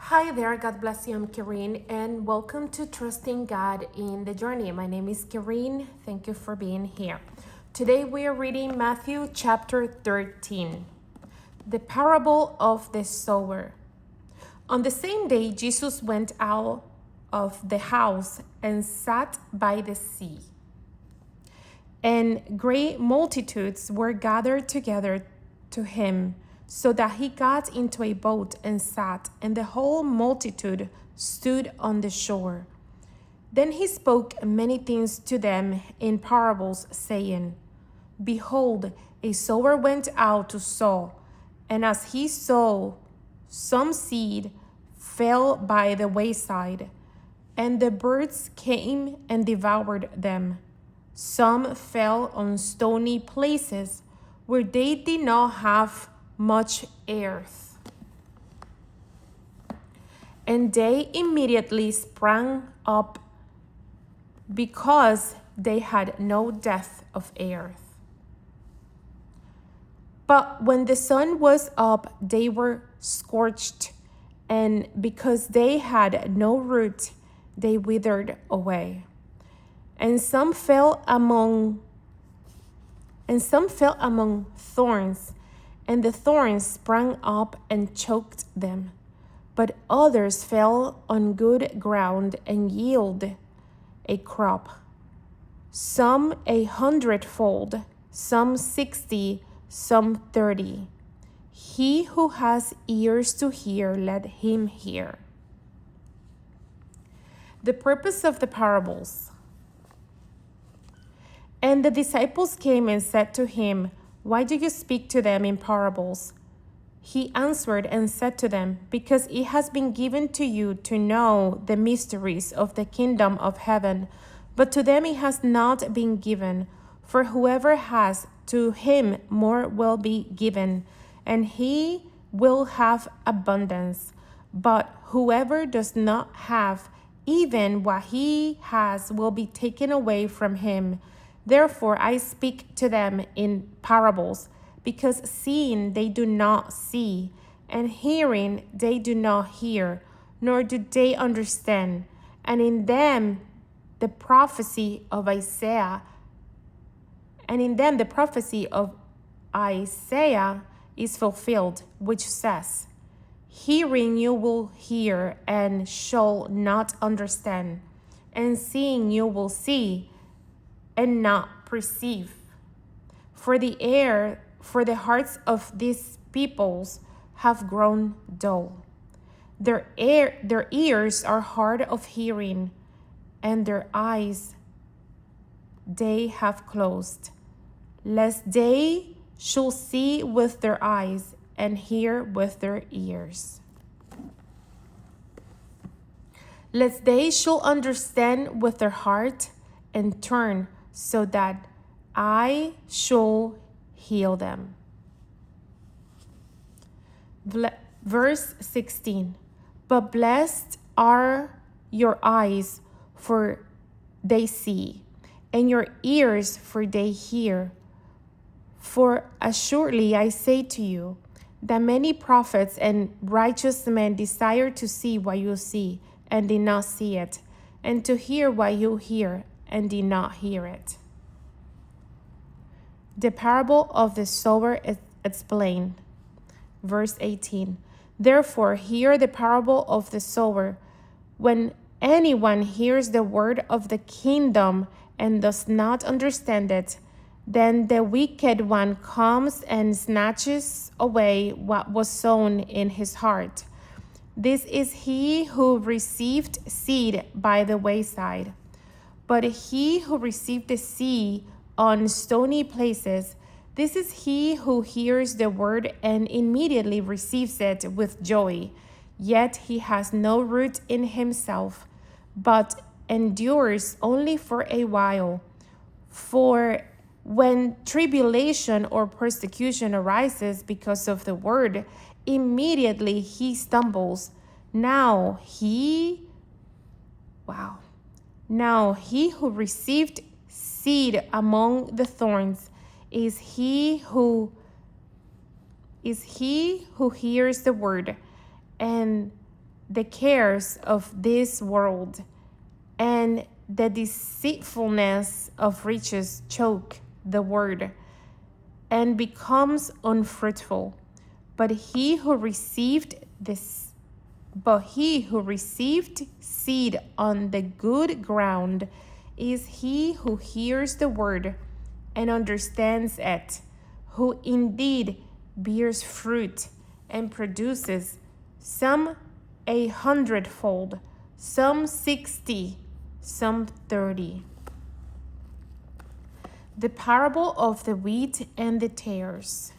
Hi there, God bless you. I'm Kareen, and welcome to Trusting God in the Journey. My name is Kareen. Thank you for being here. Today we are reading Matthew chapter 13, the parable of the sower. On the same day, Jesus went out of the house and sat by the sea. And great multitudes were gathered together to him, so that he got into a boat and sat, and the whole multitude stood on the shore. Then he spoke many things to them in parables, saying, Behold, a sower went out to sow, and as he sowed, some seed fell by the wayside, and the birds came and devoured them. Some fell on stony places where they did not have much earth, and they immediately sprang up because they had no depth of earth. But when the sun was up, they were scorched, and because they had no root, they withered away. And some fell among thorns, and the thorns sprang up and choked them. But others fell on good ground and yielded a crop, some 100-fold, some 60, some 30. He who has ears to hear, let him hear. The purpose of the parables. And the disciples came and said to him, Why do you speak to them in parables? He answered and said to them, Because it has been given to you to know the mysteries of the kingdom of heaven, but to them it has not been given. For whoever has, to him more will be given, and he will have abundance. But whoever does not have, even what he has will be taken away from him. Therefore I speak to them in parables, because seeing they do not see, and hearing they do not hear, nor do they understand. And in them the prophecy of Isaiah is fulfilled, which says, Hearing you will hear and shall not understand, and seeing you will see and not perceive. For the hearts of these peoples have grown dull. Their ears are hard of hearing, and their eyes they have closed, lest they should see with their eyes and hear with their ears, lest they should understand with their heart and turn, so that I shall heal them. Verse 16. But blessed are your eyes, for they see, and your ears, for they hear. For assuredly I say to you, that many prophets and righteous men desire to see what you see, and did not see it, and to hear what you hear, and did not hear it. The parable of the sower is explained. Verse 18. Therefore, hear the parable of the sower. When anyone hears the word of the kingdom and does not understand it, then the wicked one comes and snatches away what was sown in his heart. This is he who received seed by the wayside. But he who received the seed on stony places, this is he who hears the word and immediately receives it with joy. Yet he has no root in himself, but endures only for a while. For when tribulation or persecution arises because of the word, immediately he stumbles. Now he who received seed among the thorns is he who hears the word, and the cares of this world and the deceitfulness of riches choke the word and becomes unfruitful. But he who received seed on the good ground is he who hears the word and understands it, who indeed bears fruit and produces some 100-fold, some 60, some 30. The parable of the wheat and the tares.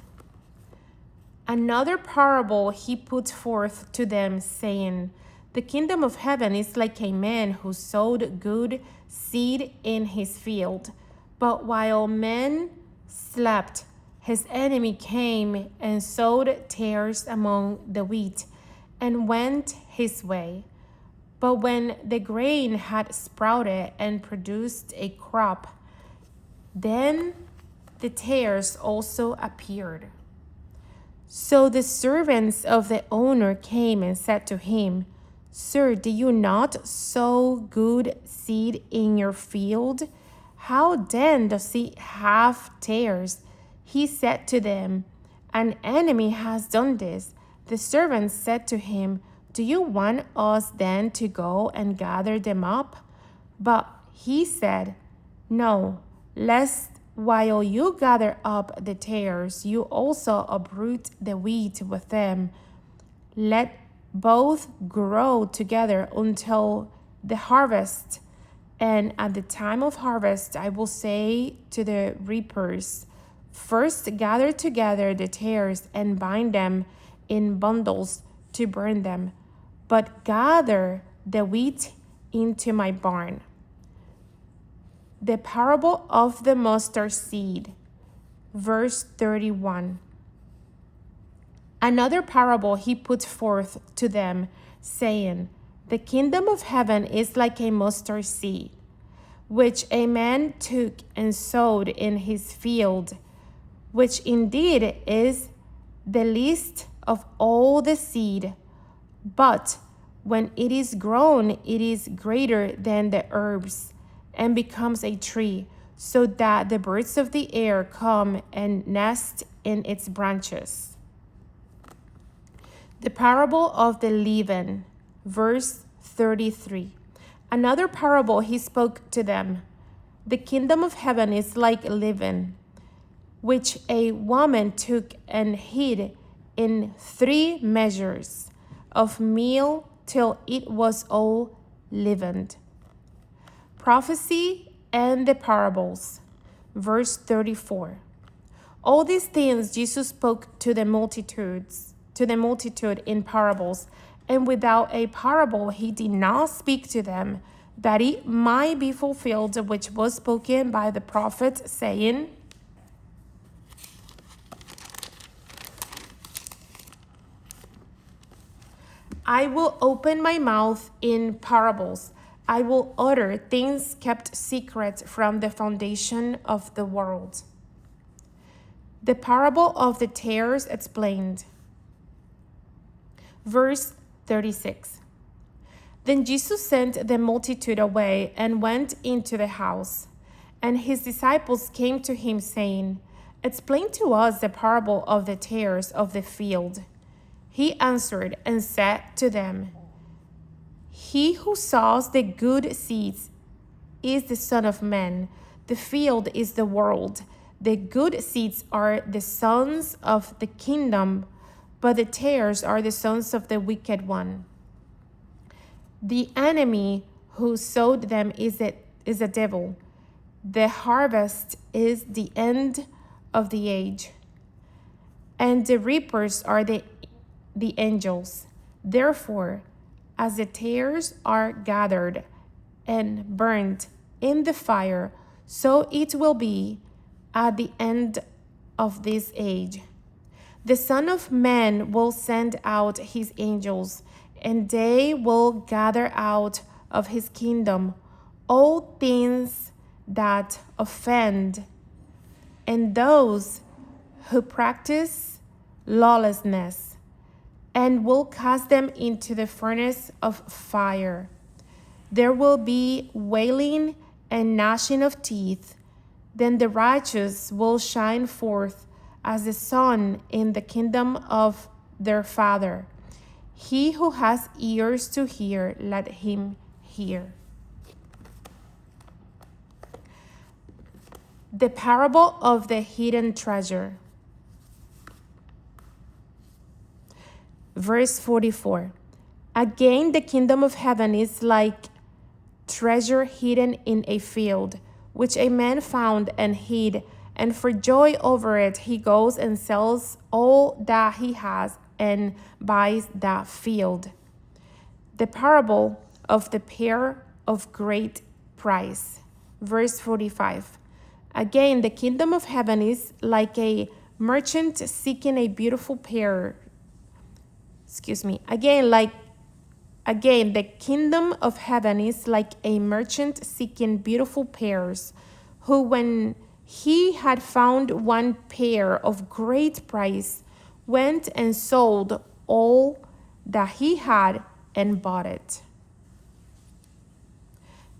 Another parable he put forth to them, saying, The kingdom of heaven is like a man who sowed good seed in his field. But while men slept, his enemy came and sowed tares among the wheat, and went his way. But when the grain had sprouted and produced a crop, then the tares also appeared. So the servants of the owner came and said to him, Sir, do you not sow good seed in your field? How then does it have tares? He said to them, An enemy has done this. The servants said to him, Do you want us then to go and gather them up? But he said, No, lest while you gather up the tares, you also uproot the wheat with them. Let both grow together until the harvest. And at the time of harvest, I will say to the reapers, First gather together the tares and bind them in bundles to burn them, but gather the wheat into my barn. The parable of the mustard seed, verse 31. Another parable he put forth to them, saying, The kingdom of heaven is like a mustard seed, which a man took and sowed in his field, which indeed is the least of all the seed, but when it is grown, it is greater than the herbs, and becomes a tree, so that the birds of the air come and nest in its branches. The parable of the leaven, verse 33. Another parable he spoke to them. The kingdom of heaven is like leaven, which a woman took and hid in 3 measures of meal till it was all leavened. Prophecy and the parables, verse 34. All these things Jesus spoke to the multitude in parables, and without a parable he did not speak to them, that it might be fulfilled which was spoken by the prophet, saying, I will open my mouth in parables. I will utter things kept secret from the foundation of the world. The parable of the tares explained. Verse 36. Then Jesus sent the multitude away and went into the house. And his disciples came to him, saying, Explain to us the parable of the tares of the field. He answered and said to them, He who sows the good seeds is the Son of Man. The field is the world. The good seeds are the sons of the kingdom, but the tares are the sons of the wicked one. The enemy who sowed them is a devil. The harvest is the end of the age, and the reapers are the angels. Therefore, as the tares are gathered and burned in the fire, so it will be at the end of this age. The Son of Man will send out his angels, and they will gather out of his kingdom all things that offend, and those who practice lawlessness, and will cast them into the furnace of fire. There will be wailing and gnashing of teeth. Then the righteous will shine forth as the sun in the kingdom of their Father. He who has ears to hear, let him hear. The parable of the hidden treasure. Verse 44. Again, the kingdom of heaven is like treasure hidden in a field, which a man found and hid, and for joy over it he goes and sells all that he has and buys that field. The parable of the pear of great price. Verse 45. Again, the kingdom of heaven is like a merchant seeking a beautiful pear. Again, the kingdom of heaven is like a merchant seeking beautiful pears, who, when he had found one pear of great price, went and sold all that he had and bought it.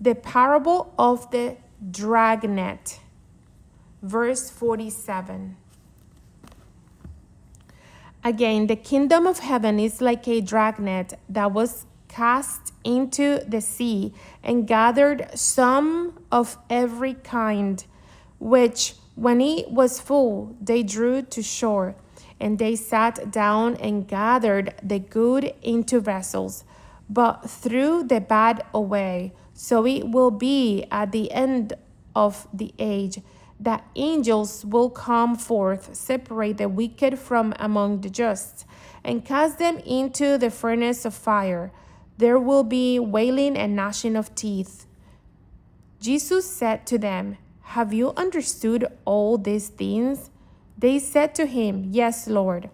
The parable of the dragnet. Verse 47. Again, the kingdom of heaven is like a dragnet that was cast into the sea and gathered some of every kind, which, when it was full, they drew to shore. And they sat down and gathered the good into vessels, but threw the bad away. So it will be at the end of the age that angels will come forth, separate the wicked from among the just, and cast them into the furnace of fire. There will be wailing and gnashing of teeth. Jesus said to them, Have you understood all these things? They said to him, Yes, Lord.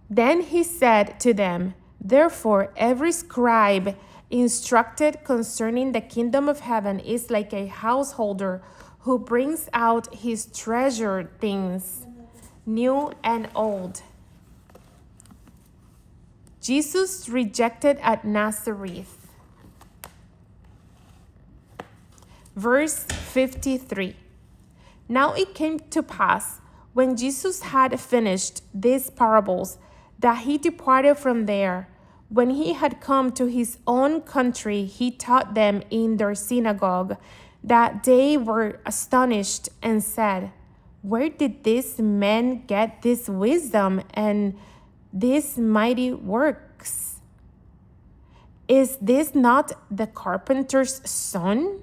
Then he said to them, Therefore, every scribe instructed concerning the kingdom of heaven is like a householder who brings out his treasured things, new and old. Jesus rejected at Nazareth. Verse 53. Now it came to pass, when Jesus had finished these parables, that he departed from there. When he had come to his own country, he taught them in their synagogue, that they were astonished and said, Where did these men get this wisdom and these mighty works? Is this not the carpenter's son?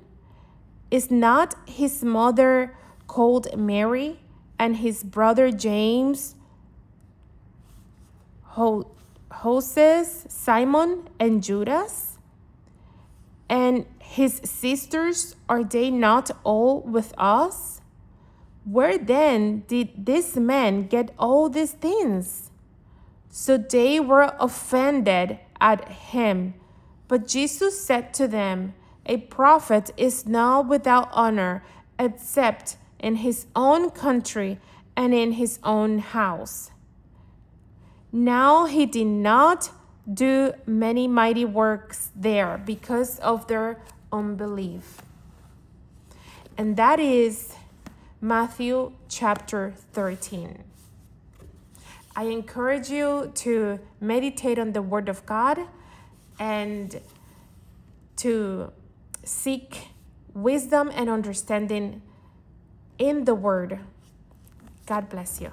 Is not his mother called Mary, and his brother James, Joses, Simon, and Judas? And his sisters, are they not all with us? Where then did these men get all these things? So they were offended at him. But Jesus said to them, A prophet is not without honor, except in his own country and in his own house. Now he did not do many mighty works there because of their unbelief. And that is Matthew chapter 13. I encourage you to meditate on the Word of God and to seek wisdom and understanding in the Word. God bless you.